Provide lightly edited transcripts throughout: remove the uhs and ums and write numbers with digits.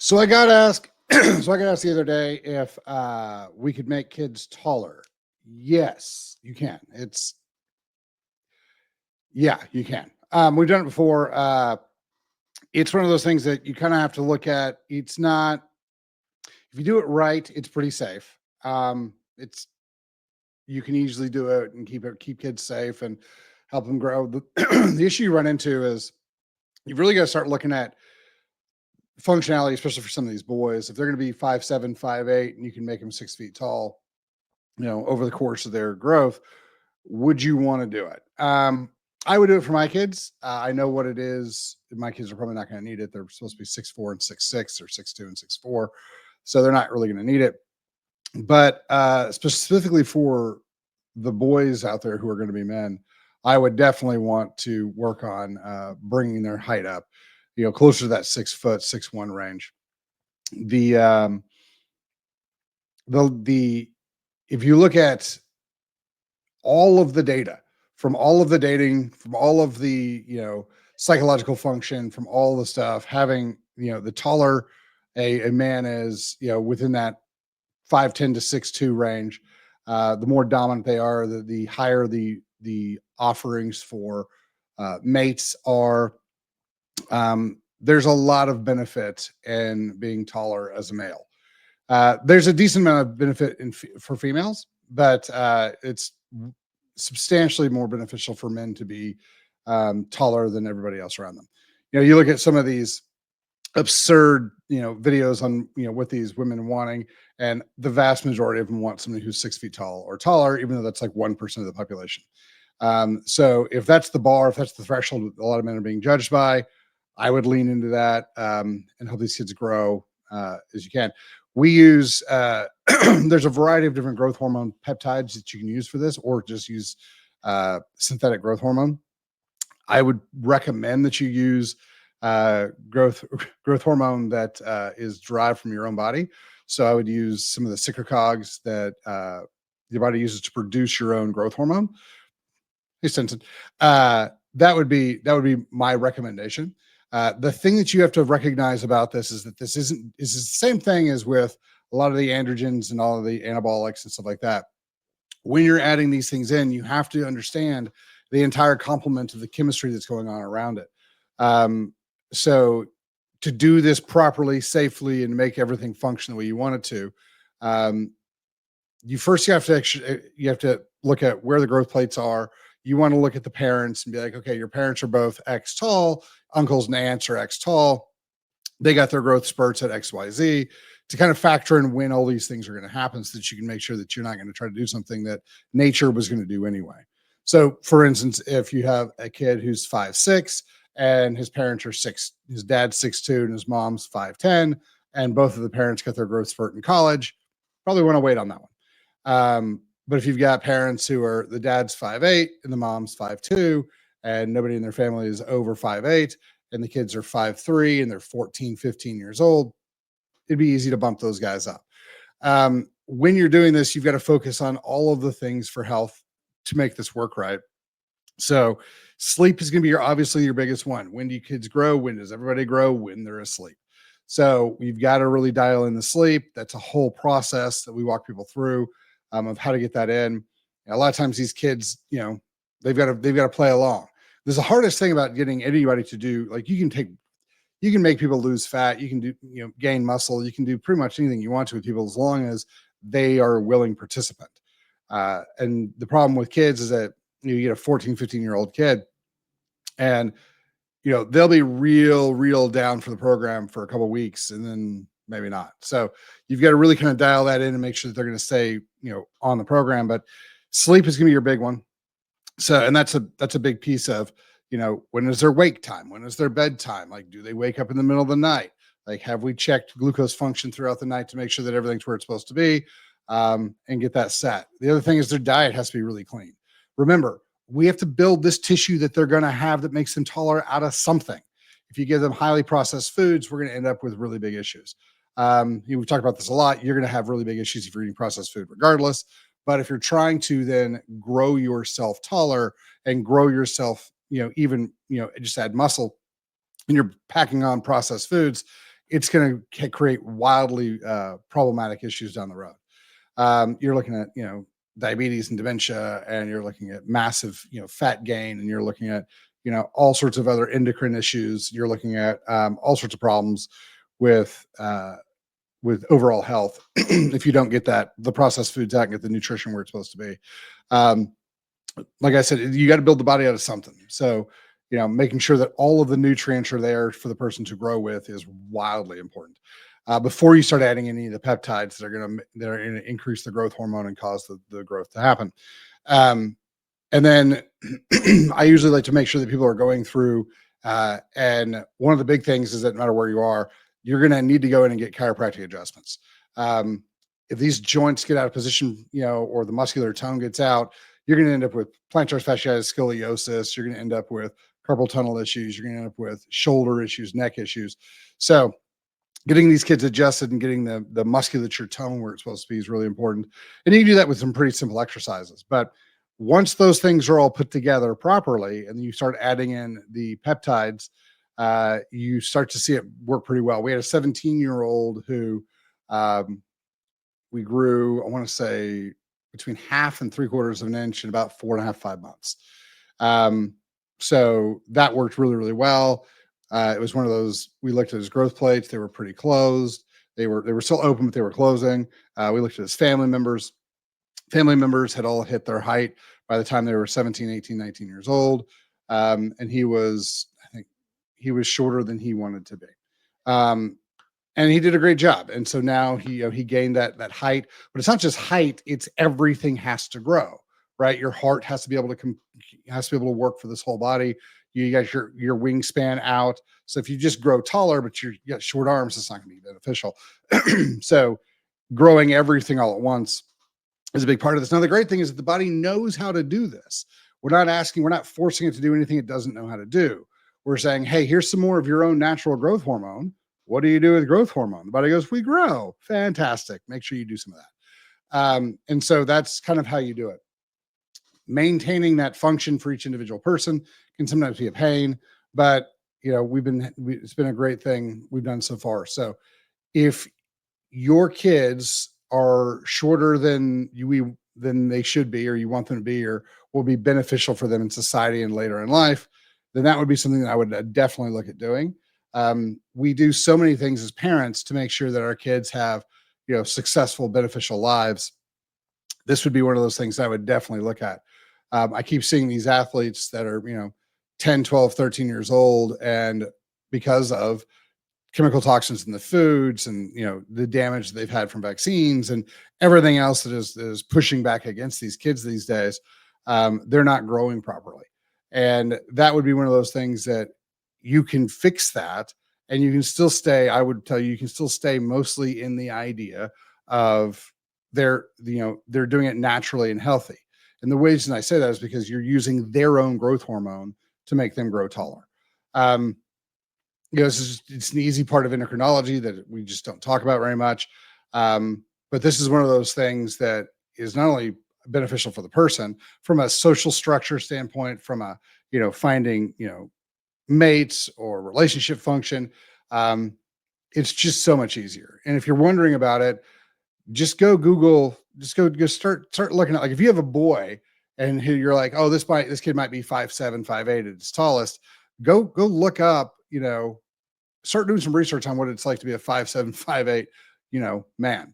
So I got asked, so I got asked the other day if we could make kids taller. Yes, you can. Yeah, you can. We've done it before. It's one of those things that you kind of have to look at. It's not, if you do it right, it's pretty safe. It's You can easily do it and keep kids safe and help them grow. The issue you run into is you've really got to start looking at functionality, especially for some of these boys. If they're going to be 5'7", 5'8", and you can make them 6 feet tall, over the course of their growth, would you want to do it? I would do it for my kids. I know what it is. My kids are probably not going to need it. They're supposed to be 6'4" and 6'6", or 6'2" and 6'4", so they're not really going to need it. But specifically for the boys out there who are going to be men, I would definitely want to work on bringing their height up, closer to that 6', 6'1" range. The the If you look at all of the data from all of the dating, from all of the, psychological function, from all the stuff, having, the taller a man is, within that 5'10" to 6'2" range, the more dominant they are, the higher the offerings for mates are. There's a lot of benefit in being taller as a male. There's a decent amount of benefit for females, but it's substantially more beneficial for men to be taller than everybody else around them. You look at some of these absurd, videos on, what these women wanting, and the vast majority of them want somebody who's 6 feet tall or taller, even though that's like 1% of the population. So if that's the bar, if that's the threshold a lot of men are being judged by, I would lean into that and help these kids grow as you can. We use there's a variety of different growth hormone peptides that you can use for this, or just use synthetic growth hormone. I would recommend that you use growth hormone that is derived from your own body. So I would use some of the secrecogs that your body uses to produce your own growth hormone. Hey, Stinson. That would be my recommendation. The thing that you have to recognize about this is that this is the same thing as with a lot of the androgens and all of the anabolics and stuff like that. When you're adding these things in, you have to understand the entire complement of the chemistry that's going on around it. So to do this properly, safely, and make everything function the way you want it to, you have to look at where the growth plates are. You want to look at the parents and be like, okay, your parents are both X tall, uncles and aunts are X tall. They got their growth spurts at XYZ, to kind of factor in when all these things are going to happen, so that you can make sure that you're not going to try to do something that nature was going to do anyway. So for instance, if you have a kid who's 5'6", and his parents are his dad's 6'2" and his mom's 5'10", and both of the parents got their growth spurt in college, probably want to wait on that one. But if you've got parents who are, the dad's 5'8" and the mom's 5'2", and nobody in their family is over 5'8", and the kids are 5'3" and they're 14, 15 years old, it'd be easy to bump those guys up. When you're doing this, you've got to focus on all of the things for health to make this work right. So sleep is going to be obviously your biggest one. When do kids grow? When does everybody grow? When they're asleep. So we've got to really dial in the sleep. That's a whole process that we walk people through of how to get that in. And a lot of times these kids, they've got to play along. There's the hardest thing about getting anybody to do, like, you can make people lose fat, you can do, gain muscle, you can do pretty much anything you want to with people, as long as they are a willing participant. And the problem with kids is that you get a 14, 15-year-old kid, and they'll be real down for the program for a couple of weeks, and then maybe not. So you've got to really kind of dial that in and make sure that they're going to stay, on the program. But sleep is going to be your big one. So, and that's a big piece of, when is their wake time? When is their bedtime? Like, do they wake up in the middle of the night? Like, have we checked glucose function throughout the night to make sure that everything's where it's supposed to be, and get that set? The other thing is their diet has to be really clean. Remember, we have to build this tissue that they're going to have that makes them taller out of something. If you give them highly processed foods, we're going to end up with really big issues. We've talked about this a lot. You're going to have really big issues if you're eating processed food regardless. But if you're trying to then grow yourself taller and grow yourself, even, just add muscle, and you're packing on processed foods, it's going to create wildly problematic issues down the road. You're looking at, diabetes and dementia, and you're looking at massive, fat gain, and you're looking at, all sorts of other endocrine issues. You're looking at all sorts of problems with overall health if you don't get the processed foods out and get the nutrition where it's supposed to be. Um, like I said, you got to build the body out of something. So, making sure that all of the nutrients are there for the person to grow with is wildly important. Before you start adding any of the peptides that are going to increase the growth hormone and cause the growth to happen. Um, and then I usually like to make sure that people are going through. And one of the big things is that no matter where you are, you're going to need to go in and get chiropractic adjustments. Um, if these joints get out of position, or the muscular tone gets out, you're going to end up with plantar fasciitis, scoliosis. You're going to end up with carpal tunnel issues. You're going to end up with shoulder issues, neck issues. So getting these kids adjusted and getting the musculature tone where it's supposed to be is really important. And you can do that with some pretty simple exercises. But once those things are all put together properly and you start adding in the peptides, you start to see it work pretty well. We had a 17-year-old who we grew, I want to say, between half and 3/4 of an inch in about 4.5, 5 months. So that worked really, really well. It was one of those, we looked at his growth plates. They were pretty closed. They were still open, but they were closing. We looked at his family members. Family members had all hit their height by the time they were 17, 18, 19 years old. And I think he was shorter than he wanted to be. And he did a great job. And so now he gained that height, but it's not just height, it's everything has to grow, right? Your heart has to be able to work for this whole body. You got your wingspan out. So if you just grow taller, but you got short arms, it's not going to be beneficial. So growing everything all at once is a big part of this. Now, the great thing is that the body knows how to do this. We're not forcing it to do anything it doesn't know how to do. We're saying, hey, here's some more of your own natural growth hormone. What do you do with growth hormone? The body goes, we grow. Fantastic. Make sure you do some of that. And so that's kind of how you do it. Maintaining that function for each individual person can sometimes be a pain, but it's been a great thing we've done so far. So if your kids are shorter than they should be, or you want them to be, or will be beneficial for them in society and later in life, then that would be something that I would definitely look at doing. We do so many things as parents to make sure that our kids have, successful, beneficial lives. This would be one of those things I would definitely look at. I keep seeing these athletes that are, 10, 12, 13 years old, and because of chemical toxins in the foods and, the damage they've had from vaccines and everything else that is pushing back against these kids these days, they're not growing properly. And that would be one of those things that you can fix that, and you can still stay. I would tell you, you can still stay mostly in the idea of they're doing it naturally and healthy. And the reason I say that is because you're using their own growth hormone to make them grow taller. It's an easy part of endocrinology that we just don't talk about very much. But this is one of those things that is not only beneficial for the person from a social structure standpoint, from a, finding, mates or relationship function. It's just so much easier. And if you're wondering about it, just go Google, just start looking at, like, if you have a boy and who you're like, oh, this kid might be 5'7", 5'8" at its tallest, go look up, start doing some research on what it's like to be a 5'7", 5'8", man.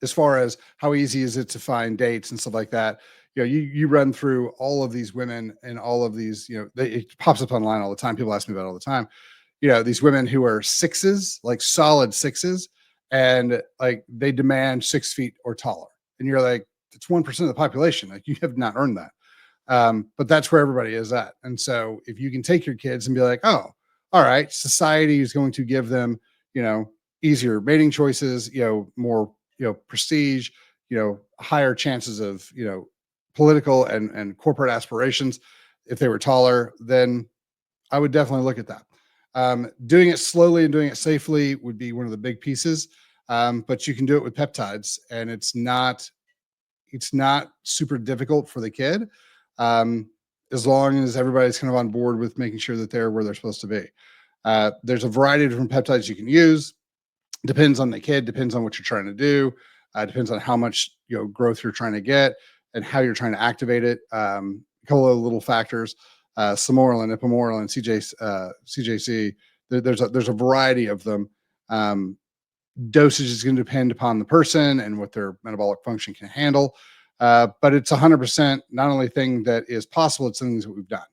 As far as how easy is it to find dates and stuff like that, you run through all of these women and all of these, it pops up online all the time. People ask me about it all the time. These women who are sixes, like solid sixes, and like they demand 6 feet or taller. And you're like, it's 1% of the population. Like, you have not earned that. But that's where everybody is at. And so if you can take your kids and be like, oh, all right, society is going to give them, easier mating choices, more, prestige, higher chances of, political and corporate aspirations. If they were taller, then I would definitely look at that. Doing it slowly and doing it safely would be one of the big pieces. But you can do it with peptides, and it's not super difficult for the kid. As long as everybody's kind of on board with making sure that they're where they're supposed to be. There's a variety of different peptides you can use. Depends on the kid, depends on what you're trying to do, depends on how much growth you're trying to get and how you're trying to activate it. A couple of little factors, Samorelin, Ipamorelin, CJC. There's a variety of them. Dosage is going to depend upon the person and what their metabolic function can handle. But it's 100% not only thing that is possible, it's things that we've done.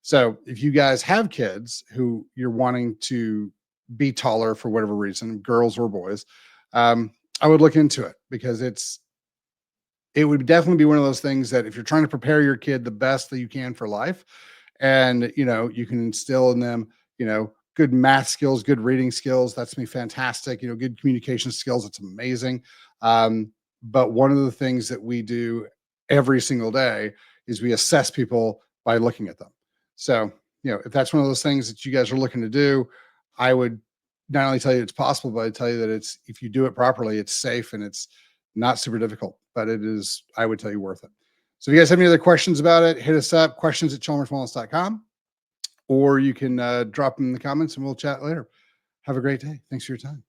So if you guys have kids who you're wanting to be taller for whatever reason, girls or boys, I would look into it because it would definitely be one of those things that if you're trying to prepare your kid the best that you can for life, and you can instill in them, good math skills, good reading skills, that's gonna be fantastic. Good communication skills, it's amazing. But one of the things that we do every single day is we assess people by looking at them. So, if that's one of those things that you guys are looking to do, I would not only tell you it's possible, but I tell you that if you do it properly, it's safe and it's not super difficult, but it is, I would tell you, worth it. So if you guys have any other questions about it, hit us up, questions@chalmerswellness.com, or you can drop them in the comments and we'll chat later. Have a great day. Thanks for your time.